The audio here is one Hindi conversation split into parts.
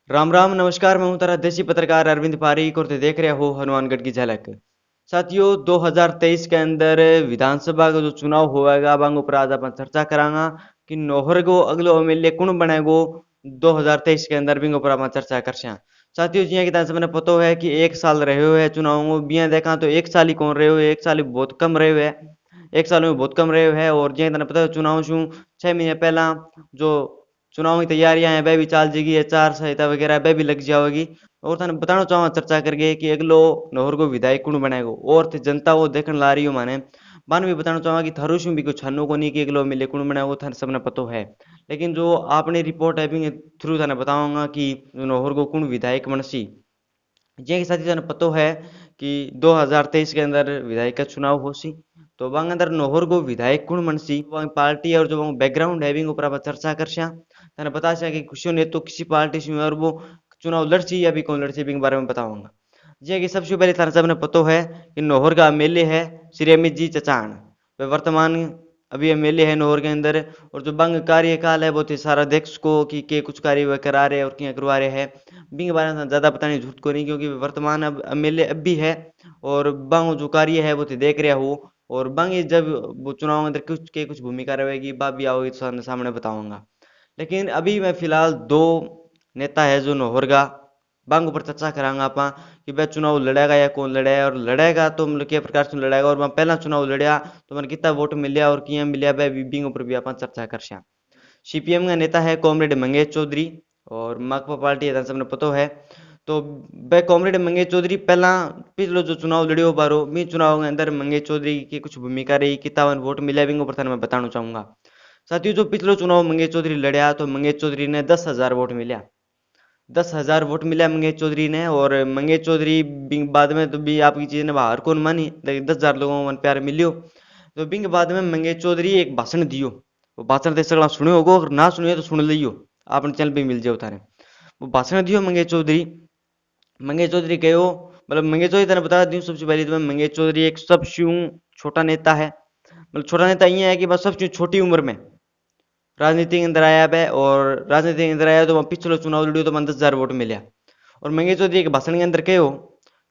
राम राम नमस्कार। मैं हूं तारा देसी पत्रकार अरविंद पारीक और ते देख रहे हो हनुमानगढ़ की झलक। साथियों, 2023 के अंदर विधानसभा का जो चुनाव होएगा बांग ऊपर आज अपन चर्चा करांगा कि नौहर को अगलो एमएलए कौन बनेगो 2023 के अंदर बिंग ऊपर अपन चर्चा करसा। साथियों, जिया कि सबने पतो है कि एक साल रहे हुए है चुनाव में बिया देखा तो एक साल ही कौन रहे हुए, एक साल ही बहुत कम रहे हुए है, एक साल में बहुत कम रहे हुए है। और जिया पता है चुनाव शू 6 महीने पहला जो चुनाव की तैयारियां हैं वह भी चाल जाएगी, आचार संहिता वगैरह वह भी लग जाएगी। और थाने बताना चाहूँ चर्चा करके कि अगलो नौहर को विधायक कौन बनाएगो और थे जनता वो देखने ला रही हो माने मान भी बताना चाहूँगा कि थारू भी कुछ छानो को नहीं कि अगलो मिले कौन बनाएगो थाने सबने पतो है। लेकिन जो आपने रिपोर्ट है भी थ्रू थाने बताऊंगा कि नौहर को कौन विधायक बनसी। जे के साथ ही थाने पतो है कि 2023 के अंदर विधायक का चुनाव होसी। तो बांग अंदर नौहर को विधायक कौन मनसी बांग पार्टी और जो बैकग्राउंड है बिंग ऊपर आप चर्चा करसा। थाने बता कि खुशियों ने तो किसी पार्टी से और वो चुनाव लड़सी या भी कौन लड़सी बिंग बारे में बताऊंगा। जी कि सबसे पहले थाने सबने पतो है कि नौहर का एमएलए है श्री अमित जी चचान। वे वर्तमान अभी एमएलए है नौहर के अंदर। और जो बंग कार्यकाल है वो थे सारा देख को कि के कुछ कार्य वह करा रहे और क्या करवा रहे हैं बिंग बारे में ज़्यादा पता नहीं झूठ को नहीं, क्योंकि वर्तमान अब एमएलए अब भी है और बंग जो कार्य है वो थे देख रहा हो। और बंग ये जब वो चुनाव के अंदर कुछ भूमिका रहेगी बात भी आओगी तो सामने बताऊंगा। लेकिन अभी मैं फिलहाल दो नेता है जो नौहरगा बांग ऊपर चर्चा करांगा आपा कि वह चुनाव लड़ेगा या कौन लड़ेगा, और लड़ेगा तो मतलब क्या प्रकार से लड़ेगा और वह पहला चुनाव लड़िया तो मैंने कितना वोट मिलिया और किया मिलिया वह बिंग ऊपर भी अपन चर्चा कर। सीपीएम का नेता है कॉमरेड मंगेश चौधरी और माकपा पार्टी है सबने पतो है। तो वह कॉमरेड मंगेश चौधरी पहला पिछलो जो चुनाव लड़ियो बारो मी चुनाव के अंदर मंगेश चौधरी की कुछ भूमिका रही, कितावन वोट मिला बिंग ऊपर मैं बताना चाहूंगा। साथियों, जो पिछलो चुनाव मंगेश चौधरी लड़या तो मंगेश चौधरी ने 10,000 वोट मिला, 10,000 वोट मिला मंगेश चौधरी ने। और मंगेश चौधरी बाद में तो भी आपकी चीज ने बाहर कौन मानी, लेकिन 10,000 लोगों को मन प्यार मिलियो। तो बिंग बाद में मंगेश चौधरी एक भाषण दियो। वो भाषण दे सगला सुनियो होगो, अगर ना सुनियो तो सुन लियो, आपने चैनल पे मिल जाओ थाने। वो भाषण दियो मंगेश चौधरी। मंगेश चौधरी कहो मतलब मंगेश चौधरी तेने बता दूं सबसे पहले तो मैं मंगेश चौधरी एक सबसे छोटा नेता है। मतलब छोटा नेता ये है कि बस सबसे छोटी उम्र में राजनीति के अंदर आया है। और राजनीति के अंदर आया तो वहाँ पिछले चुनाव लड़ियो तो मन 10,000 वोट मिला। और मंगेश चौधरी एक भाषण के अंदर कहो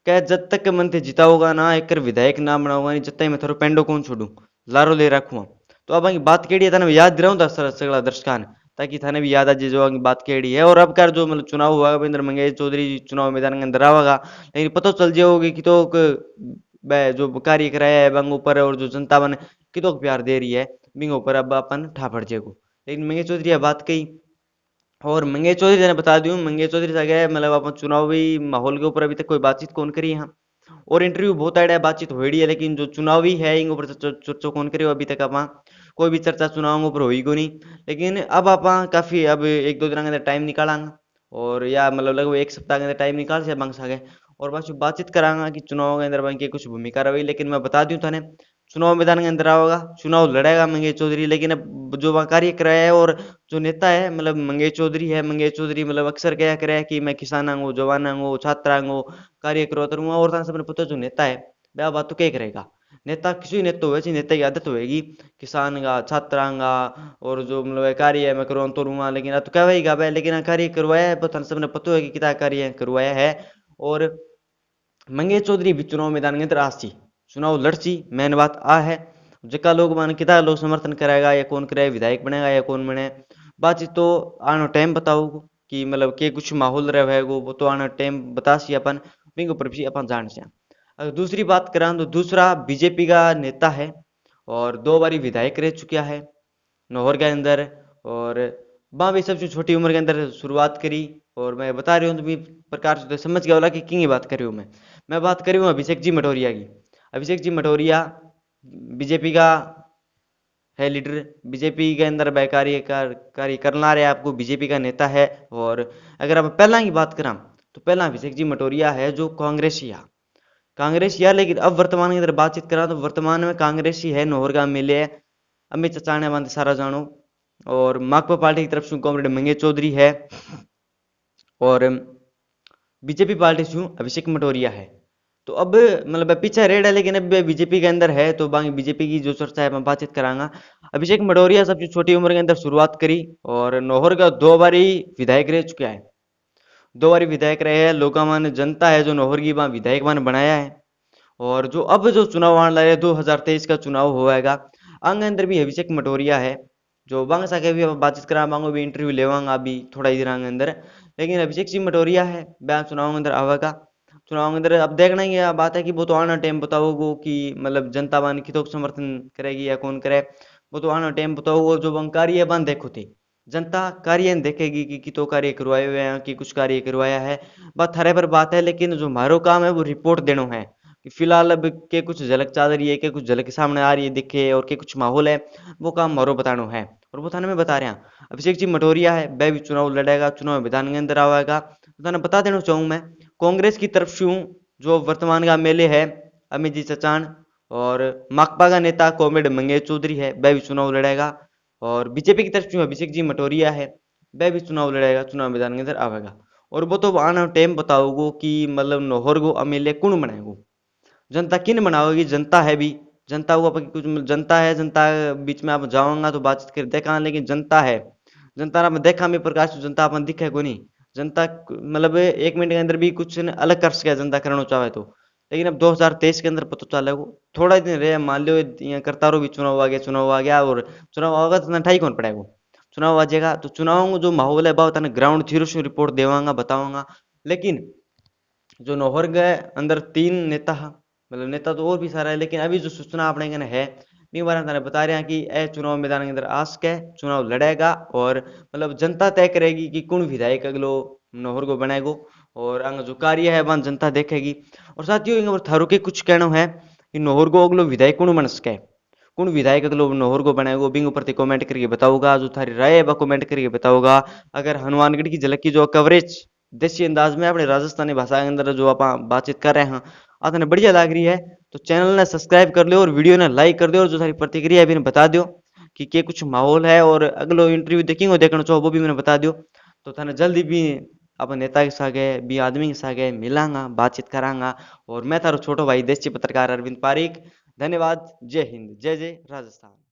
क्या जब तक मन थे जिता होगा ना एक विधायक ना बनाऊंगा नहीं, जब तक मैं थारो पेंडो कौन छोड़ू, लारो ले रखूँ। तो अब की बात केड़ी है थाने याद दिलाऊं सगला दर्शकान, ताकि थाने भी याद आ जाए जो आगे बात केड़ी है। और अब कर जो मतलब चुनाव हुआ अंदर मंगेश चौधरी चुनाव मैदान के अंदर आवेगा, लेकिन पता चल जाओगे कि तो जो कार्य कराया है बंग ऊपर और जो जनता बने कि तो प्यार दे रही है बिंग ऊपर अब अपन ठापड़ जेगो। लेकिन मंगेश चौधरी बात कही। और मंगेश चौधरी ने बता दूं मंगेश चौधरी से गए मतलब अपन चुनावी माहौल के ऊपर अभी तक कोई बातचीत कौन करी यहाँ। और इंटरव्यू बहुत आइडिया बातचीत हो रही है, लेकिन जो चुनावी है इन ऊपर चर्चा कौन करे अभी तक आप कोई भी चर्चा चुनाव ऊपर हुई को नहीं। लेकिन अब आप काफी अब एक दो दिन के अंदर टाइम निकालांगा और या मतलब लगभग एक सप्ताह के अंदर टाइम निकाल से बंग सके और बस बातचीत करांगा कि चुनाव के अंदर बंग की कुछ भूमिका रही। लेकिन मैं बता दूं थाने चुनाव मैदान के अंदर आओगा चुनाव लड़ेगा मंगेश चौधरी, लेकिन अब जो वहाँ कार्य कराया है और जो नेता है मतलब मंगेश चौधरी है, मंगेश चौधरी मतलब अक्सर क्या करे कि मैं किसान आंगो जवान आंगो छात्र आंगो कार्य करवा और थाने सबने पता जो नेता है वह बात तो क्या करेगा। नेता किसी नेता वैसी नेता की आदत होएगी किसान का छात्रांगा और जो मतलब कार्य है मैं करवा तो रूँगा, लेकिन अब तो क्या वही गा लेकिन कार्य करवाया है पर थाने सबने पता है कि कितना कार्य करवाया है। और मंगेश चौधरी भी चुनाव मैदान के अंदर आसी चुनाव लड़सी मेन बात आ है। जका लोग मान कितना लोग समर्थन करेगा या कौन करेगा विधायक बनेगा या कौन बने बातचीत तो आनो टाइम बताओ कि मतलब के कुछ माहौल रहेगा वो तो आना टाइम बता सी अपन विंग ऊपर भी अपन जान से। अगर दूसरी बात करा तो दूसरा बीजेपी का नेता है और 2 बारी विधायक रह चुका है नौहर के अंदर। और वहाँ भी सबसे छोटी उम्र के अंदर शुरुआत करी। और मैं बता रही हूँ तो भी प्रकार से तो समझ गया होला कि की बात कर रही हूँ मैं बात कर रही हूँ अभिषेक जी मटोरिया की। अभिषेक जी मटोरिया बीजेपी का है लीडर, बीजेपी के अंदर वह कार्य करना रहे आपको बीजेपी का नेता है। और अगर आप पहला की बात करा तो पहला अभिषेक जी मटोरिया है जो कांग्रेसिया, लेकिन अब वर्तमान के अंदर बातचीत करा तो वर्तमान में कांग्रेसी है नौहर का एमएलए अमित चचाने बांध सारा जानो। और माकपा पार्टी की तरफ से कॉमरेड मंगेश चौधरी है और बीजेपी पार्टी से अभिषेक मटोरिया है। तो अब मतलब पीछे रेड है लेकिन अब बीजेपी के अंदर है तो बाकी बीजेपी की जो चर्चा है मैं बातचीत करांगा। अभिषेक मटोरिया सबसे छोटी उम्र के अंदर शुरुआत करी और नौहर का 2 बारी विधायक रह चुका है। 2 बारी विधायक रहे हैं। लोग मन जनता है जो नौहर की वहाँ विधायक मान बनाया है। और जो अब जो चुनाव आने लगे 2023 का चुनाव होएगा, अंग अंदर भी अभिषेक मटोरिया है जो बांग सा के भी अब बातचीत करा बांगो भी इंटरव्यू लेवांगा अभी थोड़ा ही देर अंदर। लेकिन अभिषेक सिंह मटोरिया है बयान चुनाव के अंदर आवेगा। चुनाव के अंदर अब देखना ही है, बात है कि वो तो आना टाइम बताओगे कि मतलब जनता बान की तो समर्थन करेगी या कौन करे, वो तो आना टाइम बताओगे। और जो बंग कार्य बन देखो थे, जनता कार्य देखेगी कि तो कार्य करवाए हुए हैं कि कुछ कार्य करवाया है, बात थारे पर बात है। लेकिन जो हमारो काम है वो रिपोर्ट देना है कि फिलहाल अब के कुछ झलक चाह रही है, के कुछ झलक सामने आ रही है दिखे, और के कुछ माहौल है, वो काम हमारो बताना है। और वो थाने में बता रहे हैं अभिषेक जी मटोरिया है, वह भी चुनाव लड़ेगा, चुनाव मैदान के अंदर आएगा। तो थाने बता देना चाहूँ मैं, कांग्रेस की तरफ से हूँ जो वर्तमान का एमएलए है अमित जी चचान, और माकपा का नेता कॉमरेड मंगेश चौधरी है, वह भी चुनाव लड़ेगा। और बीजेपी की तरफ से अभिषेक जी मटोरिया है, वह भी चुनाव लड़ेगा, चुनाव मैदान के अंदर आवेगा। और वो तो आना टाइम बताओगो कि मतलब नौहर को एमएलए कौन बनाएगो, जनता किन बनाओगी, जनता है भी, जनता को अपन कुछ जनता है, जनता बीच में आप जाऊंगा तो बातचीत कर देखा, लेकिन जनता है, जनता ने देखा में प्रकाश जनता अपन दिखे को नहीं। जनता मतलब 1 मिनट के अंदर भी कुछ न अलग कर सके जनता करना चाहे तो। लेकिन अब 2023 के अंदर पता चला वो थोड़ा ही दिन रहे, मान लो ये करता रहो भी चुनाव आ गया, चुनाव आ गया, और चुनाव आएगा तो ठाई कौन पड़ेगा। चुनाव आ जाएगा तो चुनाव में जो माहौल है बहुत ग्राउंड जीरो से रिपोर्ट देवांगा बताऊंगा। लेकिन जो नौहर गए अंदर 3 नेता हैं, मतलब नेता तो और भी सारा है, लेकिन अभी जो सूचना अपने कने है नहीं बारे में बता रहे हैं कि ए चुनाव मैदान के अंदर आस्क है, चुनाव लड़ेगा, और मतलब जनता तय करेगी कि कौन विधायक अगलो नौहर को बनाएगो। और अंग जो कार्य है वह जनता देखेगी। और साथियों इंग थारो के कुछ कहना है कि नौहर को अगलो विधायक कौन बन सके, कौन विधायक अगलो नौहर को बनाएगो, बिंग ऊपर कमेंट करके बताओगा। जो थारी राय है वह कमेंट करके बताओगा। अगर हनुमानगढ़ की झलक की जो कवरेज देसी अंदाज में अपने राजस्थानी भाषा के अंदर जो आप बातचीत कर रहे हैं आपने बढ़िया लग रही है, तो चैनल ने सब्सक्राइब कर लो और वीडियो ने लाइक कर दो, और जो सारी प्रतिक्रिया है भी बता दो कि क्या कुछ माहौल है, और अगलो इंटरव्यू देखेंगे देखना चाहो वो भी मैंने बता दो। तो थाने जल्दी भी अपन नेता के सागे भी आदमी के सागे मिलांगा, बातचीत करांगा। और मैं थारो छोटो भाई देसी पत्रकार अरविंद पारिक। धन्यवाद। जय हिंद, जय जय राजस्थान।